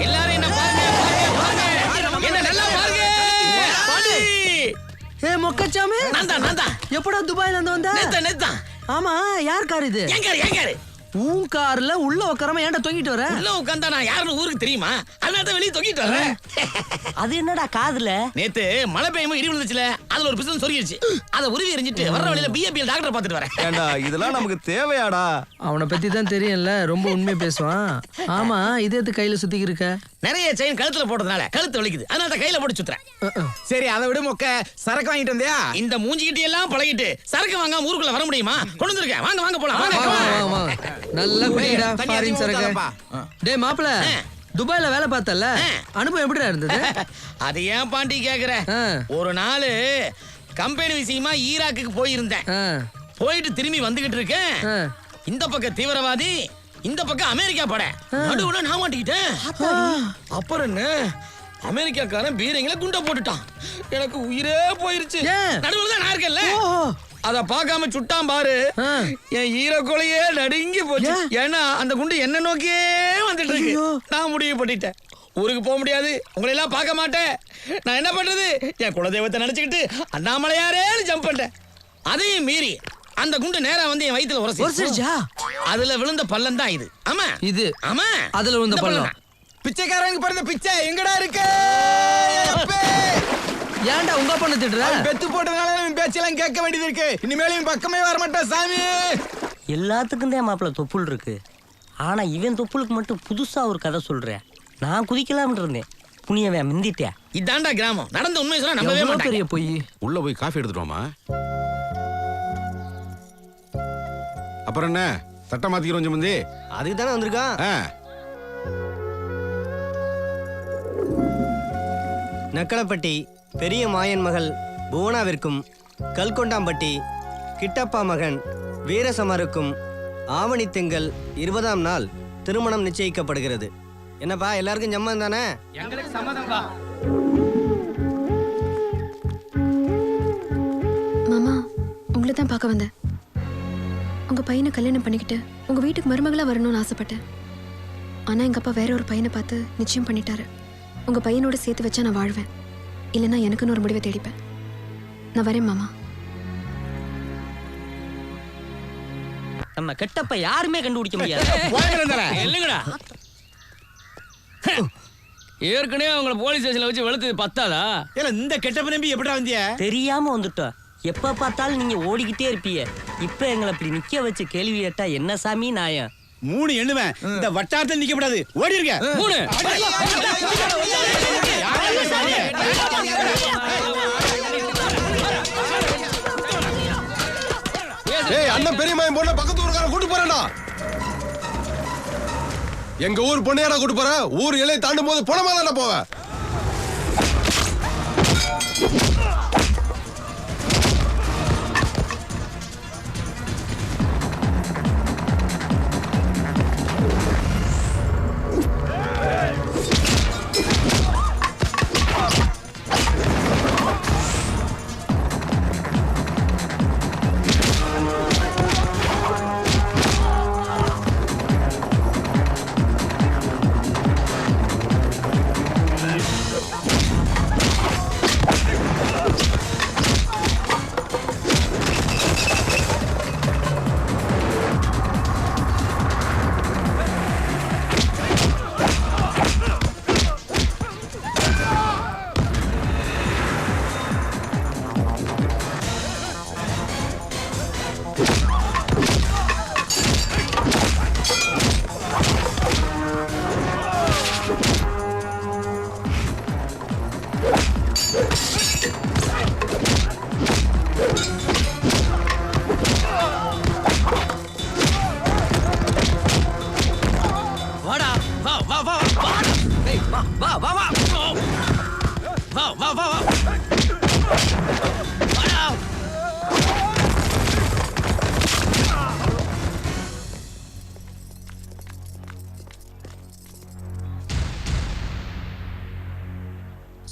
எல்லாரும் என்ன பாருங்க பாருங்க என்ன நல்லா பாருங்க. பாடி ஏ மொக்கச்சாமி நான் எப்படா துபாயில இருந்து வந்த? நேத்தா ஆமா யார் கார் இது? ஏன் காரு உன் கார்ல உள்ள உட்காராம ஏன்டா தொங்கிட்டு வர? உள்ள உட்கார்ந்தா நான் யாருன்னு ஊருக்கு தெரியுமா? அதனால தான் வெளிய தொங்கிட்டு வரேன். அது என்னடா காதுல? நேத்து மழை பெய்யும் இடி விழுந்துச்சுல, அதுல ஒரு பிசன் சொருகிருச்சு. அத உருவி எறிஞ்சிட்டு வர்ற வழியில பிஏபிஎல் டாக்டர் பாத்துட்டு வரேன். ஏண்டா இதெல்லாம் நமக்கு தேவையாடா? அவனை பத்தி தான் தெரியும்ல, ரொம்ப உண்மை பேசுவான். ஆமா இது எது கையில சுத்திக்கு இருக்க? நிறைய செயின் கழுத்துல போட்டதுனால கழுத்து வலிக்குது, அதனால தான் கையில போட்டு சுத்துறேன். சரி அதை விட மொக்க, சரக்கு வாங்கிட்டு வந்தியா? இந்த மூஞ்சிக்கிட்டி எல்லாம் பழகிட்டு சரக்கு வாங்காம ஊருக்குள்ள வர முடியுமா? கொண்டு வந்திருக்கேன், வாங்க வாங்க போலாம். வாங்க. நல்லா குடிடா ஃபாரின் சரக்கு. டேய் மாப்ள, துபாயில வேலை பார்த்தல, அனுபவம் எப்படிடா இருந்தது? அது ஏன் பாண்டி கேக்குற? ஒரு நாள் கம்பெனி விஷயமா ஈராக்குக்கு போயிருந்தேன். போயிட்டு திரும்பி வந்துகிட்டு இருக்கேன். இந்த பக்கம் தீவிரவாதி, இந்த பக்கம் அமெரிக்கா படை, நடுவுல நான் மாட்டிக்கிட்டேன். அப்புறம் என்ன, அமெரிக்காக்காரன் பீரங்கில குண்ட போட்டுட்டான். எனக்கு உயிரே போயிருச்சு. நடுவுல தான் நான் இருக்கேன்ல, அத பாக்காம சுட்டான் பாரு. என் ஈரக்கொலையே நடுங்கி போச்சு. ஏன்னா அந்த குண்டு என்ன நோக்கியே வந்துட்டு இருக்கு. நான் முடிவு பண்ணிட்டேன், ஊருக்கு போக முடியாது, உங்களை எல்லாம் பார்க்க மாட்டேன். நான் என்ன பண்றது, என் குலதெய்வத்தை நினைச்சுக்கிட்டு அண்ணாமலையாரே ஜம்ப் பண்ணிட்டேன். அதையும் மீறி அந்த குண்டு நேரா வந்து என் வயித்துல உரசிருச்சா. அதுல விழுந்த பள்ளம் தான் இது. ஆமா இது, ஆமா அதுல விழுந்த பள்ளம். பிச்சைக்காரங்க பிறந்த பிச்சை எங்கடா இருக்கு? ஏன்டா உங்க பொண்ணு திட்டுற? பெத்து போட்டதுனால பேச்செல்லாம் கேட்க வேண்டியது இருக்கு. இனிமேலும் பக்கமே வர மாட்டேன் சாமி. எல்லாத்துக்கும் தான் மாப்பிள்ள தொப்புள் இருக்கு. ஆனா இவன் தொப்புளுக்கு மட்டும் புதுசா ஒரு கதை சொல்றேன். நான் குதிக்கலாம்னு இருந்தேன், புனியவன் மிந்திட்டேன். இதாண்டா கிராமம். நடந்த உண்மை சொன்னா நம்பவே மாட்டாங்க. பெரிய போய் உள்ள போய் காஃபி எடுத்துட்டோமா? அப்புறம் என்ன சட்டை மாத்திக்கிறோம் சம்பந்தி? அதுக்கு தானே வந்திருக்கான். நக்கலப்பட்டி பெரிய மாயன் மகள் புவனாவிற்கும் கல்கொண்டாம்பட்டி கிட்டப்பா மகன் வீரசமருக்கும் ஆவணி திங்கள் 20ஆம் நாள் திருமணம் நிச்சயிக்கப்படுகிறது. என்னப்பா எல்லாருக்கும் சம்மதம் தானே? மாமா, உங்களை தான் பார்க்க வந்தேன். உங்க பையனை கல்யாணம் பண்ணிக்கிட்டு உங்க வீட்டுக்கு மருமகளா வரணும்னு ஆசைப்பட்டேன். ஆனா எங்க அப்பா வேற ஒரு பையனை பார்த்து நிச்சயம் பண்ணிட்டாரு. உங்க பையனோட சேர்த்து வச்சா நான் வாழ்வேன், இல்லைன்னா எனக்குன்னு ஒரு முடிவை தேடிப்பேன். நான் வரேன் மாமா. நம்ம கெட்டப்ப யாருமே கண்டுபிடிக்க முடியாது. இல்லங்கடா, ஏற்கனவே அவங்கள போலீஸ் ஸ்டேஷன்ல வச்சு வெளுத்தது பத்தாதா? ஏல இந்த கெட்டப்ப நம்பி எப்படா வந்திய? தெரியாம வந்துட்டோம். எப்ப பார்த்தாலும் நீங்க ஓடிக்கிட்டே இருப்பீங்க. இப்ப எங்களை இப்படி நிக்க வச்சு கேள்வி கேட்டா என்ன சாமி நியாயம்? 3 எண்ணுவேன். இந்த வட்டாரத்தில் நிக்க கூடாது, ஓடி இருக்க. 3 ஏய் அண்ணன் பெரிய மாயன் பொண்ண பக்கத்து ஊருக்காரன் கூட்டி போறேன்டா. எங்க ஊர் பொண்ணையாடா கூட்டி போற? ஊர் எல்லை தாண்டும் போது பொணமா தானே போவ?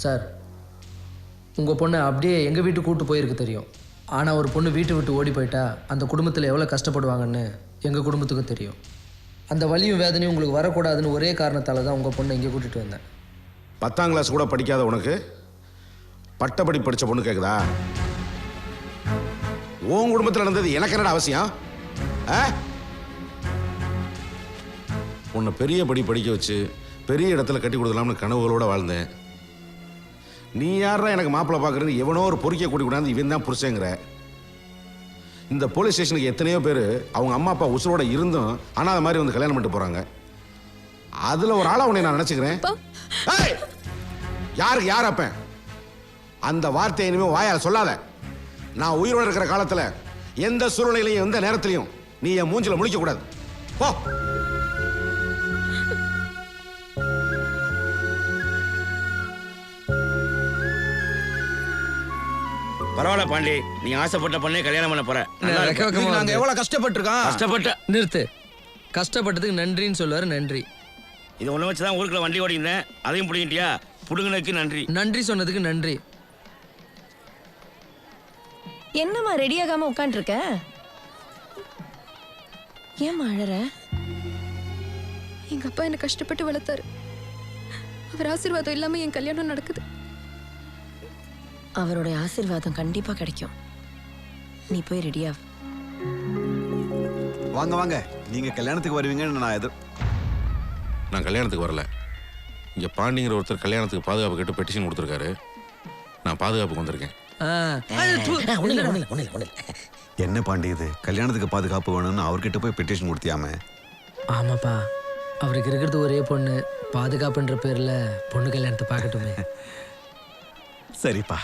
சார், உங்கள் பொண்ணை அப்படியே எங்கள் வீட்டுக்கு கூப்பிட்டு போயிருக்கு தெரியும். ஆனால் ஒரு பொண்ணு வீட்டை விட்டு ஓடி போயிட்டா அந்த குடும்பத்தில் எவ்வளோ கஷ்டப்படுவாங்கன்னு எங்கள் குடும்பத்துக்கும் தெரியும். அந்த வலியும் வேதனையும் உங்களுக்கு வரக்கூடாதுன்னு ஒரே காரணத்தால தான் உங்கள் பொண்ணை இங்கே கூட்டிகிட்டு வந்தேன். 10ஆம் கிளாஸ் கூட படிக்காத உனக்கு பட்டப்படி படிச்ச பொண்ணு கேக்குதா? உன் குடும்பத்தில் நடந்தது எனக்கு என்னடா அவசியம்? உன்னை பெரிய படிக்க வச்சு பெரிய இடத்துல கட்டி கொடுக்கலாம்னு கனவுகளோட வாழ்ந்தேன். நீ யாரா எனக்கு மாப்பிள்ளை பார்க்குறேன்னு எவனோ ஒரு பொறுக்கிய கூட்டி கூடாது இவன் தான் புருஷங்கிற. இந்த போலீஸ் ஸ்டேஷனுக்கு எத்தனையோ பேர் அவங்க அம்மா அப்பா உசுரோட இருந்தும் ஆனால் அது மாதிரி வந்து கல்யாணம் பண்ணிட்டு போகிறாங்க. அதில் ஒரு ஆளா உன்னை நான் நினச்சிக்கிறேன். யாருக்கு யார் அப்பேன்? அந்த வார்த்தையை இனிமேல் வாயால் சொல்லாத. நான் உயிரோடு இருக்கிற காலத்தில் எந்த சூழ்நிலையிலையும் எந்த நேரத்திலையும் நீ என் மூஞ்சில முழிக்க கூடாது. போ. பரவாயில்ல பாண்டி, நீ ஆசைப்பட்ட பொண்ணே கல்யாணம் பண்ண போற. நாங்க எவ்வளவு கஷ்டப்பட்டிருக்கோம். கஷ்டப்பட்ட நிறுத்து. கஷ்டப்பட்டதுக்கு நன்றின்னு சொல்லுவார். நன்றி. இது ஒண்ணு வச்சுதான் ஊருக்குள்ள வண்டி ஓடிந்தேன். அதையும் பிடிங்கிட்டியா? புடுங்கினதுக்கு நன்றி. நன்றி சொன்னதுக்கு நன்றி. என்னம்மா ரெடியாகாம உட்காந்துருக்க? ஏம்மா அழற? எங்க அப்பா என்ன கஷ்டப்பட்டு வளர்த்தாரு. அவர் ஆசீர்வாதம் இல்லாம என் கல்யாணம் நடக்குது. அவருடைய ஆசீர்வாதம் கண்டிப்பா கிடைக்கும். நீ போய் ரெடியா. வாங்க வாங்க, நீங்க கல்யாணத்துக்கு வருவீங்கன்னு நான் கல்யாணத்துக்கு வரல. இங்க பாண்டிங்கிற ஒருத்தர் கல்யாணத்துக்கு பாதுகாப்பு கேட்டு பெட்டிஷன் கொடுத்துருக்காரு. நான் பாதுகாப்புக்கு வந்திருக்கேன். என்ன பாண்டி இது? கல்யாணத்துக்கு பாதுகாப்பு வேணும்னு அவர்கிட்ட போய் பெட்டிஷன் கொடுத்தியாம? ஆமாப்பா, அவருக்கு இருக்கிறது ஒரே பொண்ணு. பாதுகாப்புன்ற பேர்ல பொண்ணு கல்யாணத்தை பார்க்கட்டுமே. சரிப்பா.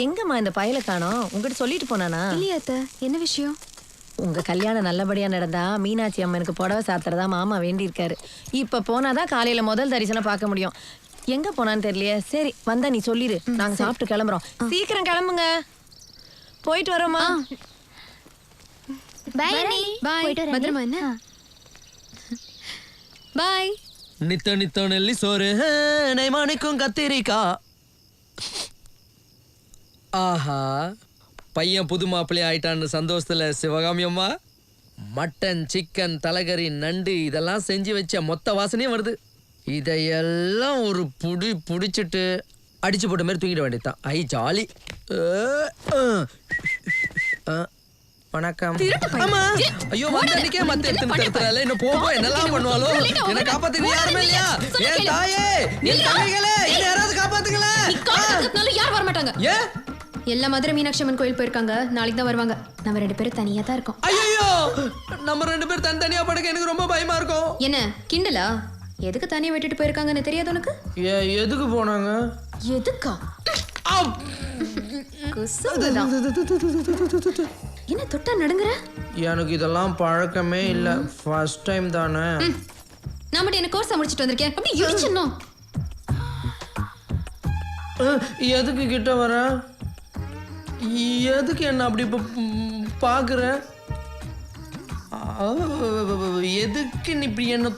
எங்கம்மா இந்த பயலை காணோம்? உங்ககிட்ட சொல்லிட்டு போனானா? இல்லையா அத்தை, என்ன விஷயம்? உங்க கல்யாணம் நல்லபடியா நடந்தா மீனாட்சி அம்மனுக்கு புடவை சாத்துறதா மாமா வேண்டியிருக்காரு. இப்ப போனாதான் காலையில முதல் தரிசனம் பார்க்க முடியும். எங்க போனான்னு தெரியலையே. சரி வந்தா நீ சொல்லிடு, நாங்க சாப்பிட்டு கிளம்புறோம். சீக்கிரம் கிளம்புங்க. போயிட்டு வரோமா? பாய். பத்திரமா என்ன? பாய். நித்த நித்த நெல்லி சோறு நெய்மானிக்கும் கத்திரிக்கா. ஆஹா, பையன் புது மாப்பிள்ளை ஆயிட்டான்னு சந்தோஷத்துல சிவகாமி அம்மா மட்டன், சிக்கன், தலைகறி, நண்டு இதெல்லாம் செஞ்சு வச்ச மொத்த வாசனையும் வருது. இதையெல்லாம் ஒரு புடிச்சிட்டு அடிச்சு போட்ட மாதிரி தூங்கிட வேண்டியதுதான். ஐ ஜாலி. வணக்கம். ஆமா. ஐயோ, வந்தன்னைக்கே மத்த எடுத்து தரல. இன்னும் போக என்னெல்லாம் பண்ணுவாளோ? என்ன காப்பாத்துங்க யாருமே இல்லையா? ஏன் தாயே, என் தங்கைகளே, என்ன யாராவது காப்பாத்துங்களே. யார் வர மாட்டாங்க. ஏன்? எல்லா மதுரை மீனாட்சி அம்மன் கோயில் போயிருக்காங்க. நாளைக்கு தான் வருவாங்க. நம்ம 2 பேரும் தனியா தான் இருக்கோம். ஐயோ, நம்ம 2 பேரும் தனித்தனியா படுக்க எனக்கு ரொம்ப பயமா இருக்கும். என்ன கிண்டலா? எதுக்கு தனியா விட்டுட்டு போயிருக்காங்கன்னு தெரியாது உனக்கு? எதுக்கு போனாங்க? எதுக்கா? என்ன தொட்டா நடுங்குற? எனக்கு இதெல்லாம் பழக்கமே இல்ல. ஃபர்ஸ்ட் டைம் தானே. நான் மட்டும் என்ன கோர்ஸ் முடிச்சிட்டு வந்திருக்கேன். அப்படி இடிச்சணும். எதுக்கு கிட்ட வர? எதுக்கு என்ன அப்படி பாக்குற? எதுக்கு நீ இப்படி என்ன